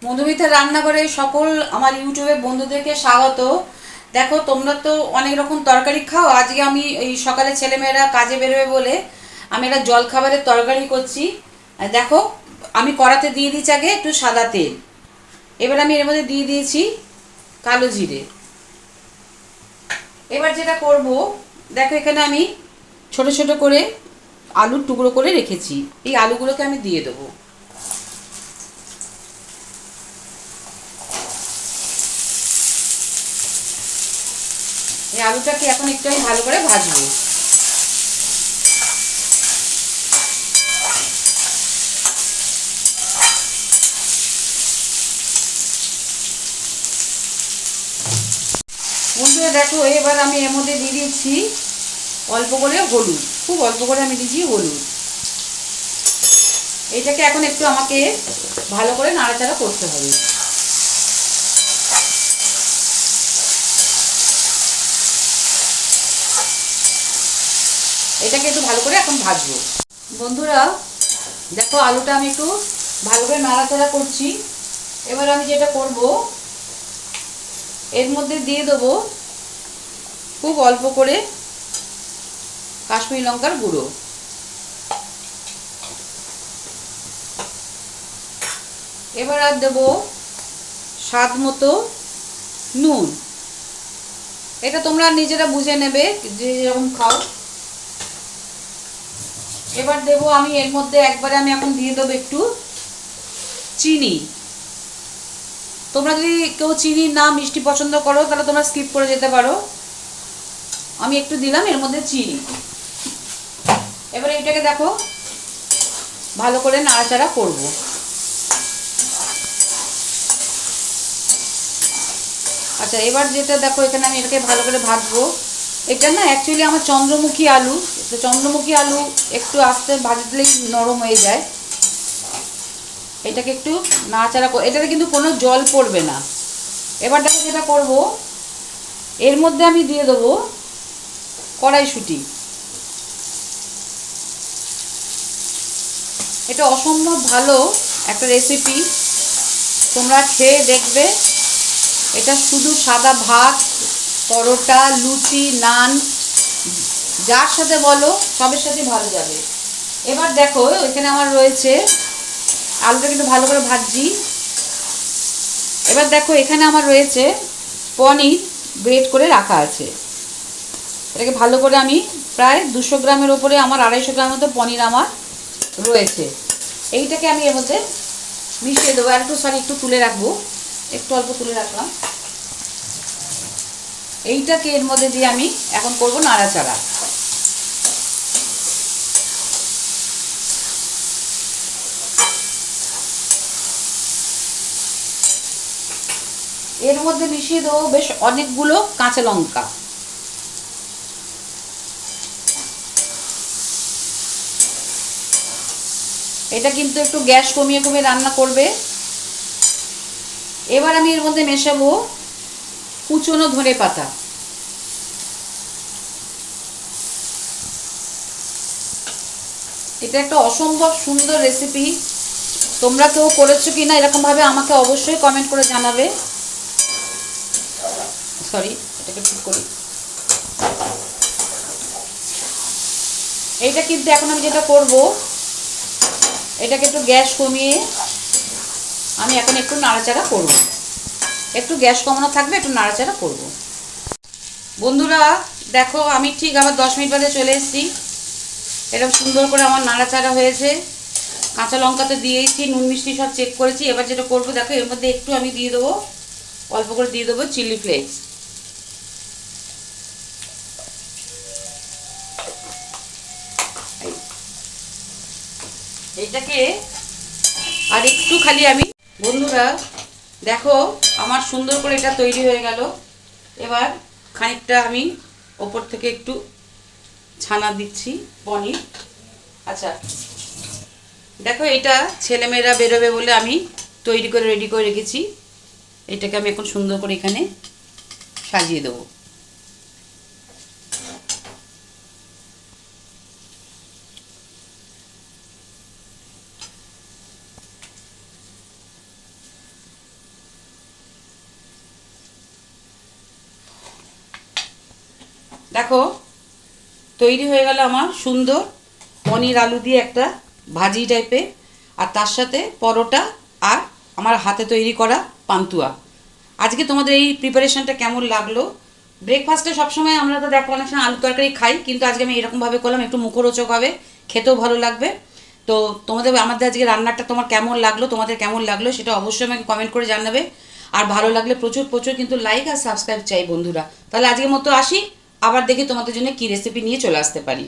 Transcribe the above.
মধুমিতার রান্নাঘরে সকল আমার ইউটিউবে বন্ধুদেরকে স্বাগত। দেখো, তোমরা তো অনেক রকম তরকারি খাও। আজকে আমি এই সকালে ছেলেমেয়েরা কাজে বেরোবে বলে আমি একটা জলখাবারের তরকারি করছি। আর দেখো, আমি কড়াতে দিয়ে দিচ্ছি আগে একটু সাদা তেল। এবার আমি এর মধ্যে দিয়ে দিয়েছি কালো জিরে। এবার যেটা করব, দেখো এখানে আমি ছোট ছোট করে আলুর টুকরো করে রেখেছি। এই আলুগুলোকে আমি দিয়ে দেবো। এই আলুটাকে এখন একটু আমি ভালো করে ভাজবো। বন্ধুরা দেখো, এবার আমি এর মধ্যে দিয়ে দিচ্ছি অল্প করে হলুদ, খুব অল্প করে আমি দিচ্ছি হলুদ। এইটাকে এখন একটু আমাকে ভালো করে নাড়াচাড়া করতে হবে। এটাকে একটু ভালো করে এখন ভাজবো। বন্ধুরা দেখো, আলুটা আমি একটু ভালো করে নাড়াচাড়া করছি। এবার আমি যেটা করব, এর মধ্যে দিয়ে দেবো খুব অল্প করে কাশ্মীরি লঙ্কার গুঁড়ো। এবার আর দেবো স্বাদ মতো নুন। এটা তোমরা নিজেরা বুঝে নেবে যে যেরকম খাও। এবার দেবো আমি এর মধ্যে একবারে আমি এখন দিয়ে দেবো একটু চিনি। তোমরা যদি কেউ চিনি না মিষ্টি পছন্দ করো তাহলে তোমরা স্কিপ করে যেতে পারো। আমি একটু দিলাম এর মধ্যে চিনি। এবার এটাকে দেখো ভালো করে নাড়াচাড়া করব। আচ্ছা, এবার যেটা দেখো, এখানে আমি এটাকে ভালো করে ভাজবো। এটা না অ্যাকচুয়ালি আমার চন্দ্রমুখী আলু। তো চন্দ্রমুখী আলু একটু আস্তে ভাজলেই নরম হয়ে যায়। এটাকে একটু নাড়াচাড়া এটাতে কিন্তু কোনো জল পড়বে না। এবার দেখো যেটা করব, এর মধ্যে আমি দিয়ে দেবো কড়াইশুঁটি। এটা অসম্ভব ভালো একটা রেসিপি, তোমরা খেয়ে দেখবে। এটা শুধু সাদা ভাত, পরোটা, লুচি, নান, যার সাথে বলো সবের সাথে ভালো যাবে। এবার দেখো এখানে আমার রয়েছে, আলুটা কিন্তু ভালো করে ভাজছি। এবার দেখো এখানে আমার রয়েছে পনির, গ্রেট করে রাখা আছে। এটাকে ভালো করে আমি প্রায় 200 গ্রামের ওপরে আমার 250 গ্রাম মতো পনির আমার রয়েছে। এইটাকে আমি এর মধ্যে মিশিয়ে দেবো। আর একটু একটু তুলে রাখবো, একটু অল্প তুলে রাখলাম। এইটাকে এর মধ্যে দিয়ে আমি এখন করব নাড়াচাড়া। এর মধ্যে মিশিয়ে দেবো বেশ অনেকগুলো কাঁচা লঙ্কা। এটা কিন্তু একটু গ্যাস কমিয়ে কমিয়ে রান্না করবে। এবার আমি এর মধ্যে মেশাবো কুচনো ধনে পাতা। এটা একটা অসম্ভব সুন্দর রেসিপি। তোমরা কেউ করেছো কি না এরকমভাবে আমাকে অবশ্যই কমেন্ট করে জানাবে। সরি, এটাকে ঠিক করি। এইটা কিন্তু এখন আমি যেটা করব, এটাকে একটু গ্যাস কমিয়ে আমি এখন একটু নাড়াচাড়া করব। একটু গ্যাস কমানো থাকবে, একটু নাড়াচাড়া করব। বন্ধুরা দেখো, আমি ঠিক আবার 10 মিনিট বাদে চলে এসেছি। এরকম সুন্দর করে আমার নাড়াচাড়া হয়েছে। কাঁচা লঙ্কাতে দিয়েছি, নুন মিষ্টি সব চেক করেছি। এবার যেটা করবো দেখো, এর মধ্যে একটু আমি দিয়ে দেবো, অল্প করে দিয়ে দেবো চিলি ফ্লেক্স। এইটাকে আর একটু খালি আমি, বন্ধুরা দেখো আমার সুন্দর করে এটা তৈরি হয়ে গেল। এবার খানিকটা আমি ওপর থেকে একটু ছানা দিচ্ছি পনির। আচ্ছা দেখো, এটা ছেলেমেয়েরা বেরোবে বলে আমি তৈরি করে রেডি করে রেখেছি। এটাকে আমি এখন সুন্দর করে এখানে সাজিয়ে দেবো। দেখো তৈরি হয়ে গেল আমার সুন্দর পনির আলু দিয়ে একটা ভাজি টাইপের, আর তার সাথে পরোটা আর আমার হাতে তৈরি করা পান্তুয়া। আজকে তোমাদের এই প্রিপারেশনটা কেমন লাগলো? ব্রেকফাস্টে সবসময় আমরা তো দেখো অনেক সময় আলু তরকারি খাই, কিন্তু আজকে আমি এরকমভাবে করলাম, একটু মুখরোচক হবে, খেতেও ভালো লাগবে। তো তোমাদের আমাদের আজকে রান্নাটা তোমার কেমন লাগলো, তোমাদের কেমন লাগলো সেটা অবশ্যই আমাকে কমেন্ট করে জানাবে। আর ভালো লাগলে প্রচুর প্রচুর কিন্তু লাইক আর সাবস্ক্রাইব চাই বন্ধুরা। তাহলে আজকের মতো আসি, আবার দেখি তোমাদের জন্য কী রেসিপি নিয়ে চলে আসতে পারি।